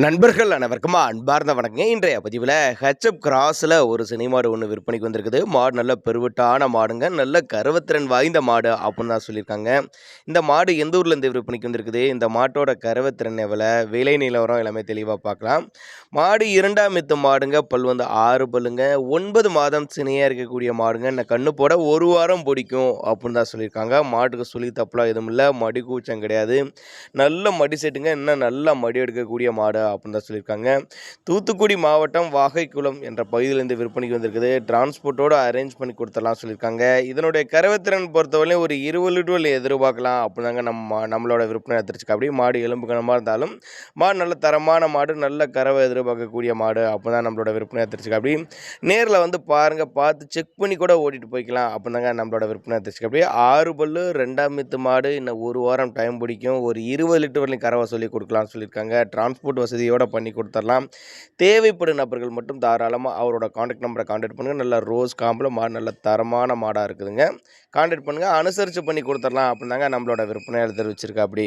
நண்பர்கள் அனைவருக்கும் அன்பார்ந்த வணக்கங்க. இன்றைய பதிவில் ஹெச்எப் கிராஸில் ஒரு சினை மாடு ஒன்று விற்பனைக்கு வந்திருக்குது. மாடு நல்ல பெருவிட்டான மாடுங்க, நல்ல கருவத்திறன் வாய்ந்த மாடு அப்படின்னு தான் சொல்லியிருக்காங்க. இந்த மாடு எந்த ஊர்லேருந்து விற்பனைக்கு வந்திருக்குது, இந்த மாட்டோட கருவத்திறன் எவ்வளோ, விலை நிலவரம் எல்லாமே தெளிவாக பார்க்கலாம். மாடு இரண்டாம் மித்து மாடுங்க, பல் வந்து 6 பல்லுங்க, 9 மாதம் சினையாக இருக்கக்கூடிய மாடுங்க. இந்த கண்ணு போட 1 வாரம் பிடிக்கும் அப்படின்னு தான் சொல்லியிருக்காங்க. மாட்டுக்கு சொல்லி தப்பலாம் எதுவும் இல்லை, மடி கூச்சம் கிடையாது, நல்ல மடி செட்டுங்க, இன்னும் நல்லா மடி எடுக்கக்கூடிய மாடு அப்படின்னு தான் சொல்லியிருக்காங்க. தூத்துக்குடி மாவட்டம் வாகைக்குளம் என்ற பகுதியிலேருந்து விற்பனைக்கு வந்திருக்குது. டிரான்ஸ்போர்ட்டோடு அரேஞ்ச் பண்ணி கொடுத்துடலாம் சொல்லியிருக்காங்க. இதனுடைய கறவைத்திறன் பொறுத்தவரையும் ஒரு 20 லிட்டர் எதிர்பார்க்கலாம் அப்படிதாங்க நம்மளோட விற்பனை எடுத்துருச்சு. அப்படியே மாடு எலும்பு கனமாக இருந்தாலும் மாடு நல்ல தரமான மாடு, நல்ல கறவை எதிர்பார்க்கக்கூடிய மாடு அப்போ தான் நம்மளோட விற்பனை எடுத்துருச்சு. அப்படி நேரில் வந்து பாருங்கள், பார்த்து செக் பண்ணி கூட ஓட்டிகிட்டு போய்க்கலாம் அப்படிதாங்க நம்மளோட விற்பனை எடுத்துருச்சு. அப்படியே 6 பல்லு 2ஆம் மித்து மாடு, இன்னும் 1 வாரம் டைம் பிடிக்கும், ஒரு 20 லிட்டர் வரலையும் கறவை சொல்லி கொடுக்கலாம்னு சொல்லியிருக்காங்க. டிரான்ஸ்போர்ட் வசதியோடு பண்ணி கொடுத்துடலாம். தேவைப்படும் நபர்கள் மட்டும் தாராளமாக அவரோட காண்டாக்ட் நம்பரை காண்டாக்ட் பண்ணுங்கள். நல்ல ரோஸ் காம்பில் மாடு நல்ல தரமான மாடாக இருக்குதுங்க. காண்டாக்ட் பண்ணுங்கள், அனுசரித்து பண்ணி கொடுத்துடலாம் அப்படின்னாங்க நம்மளோட விற்பனையாளர் தெரிவிச்சிருக்கா. அப்படி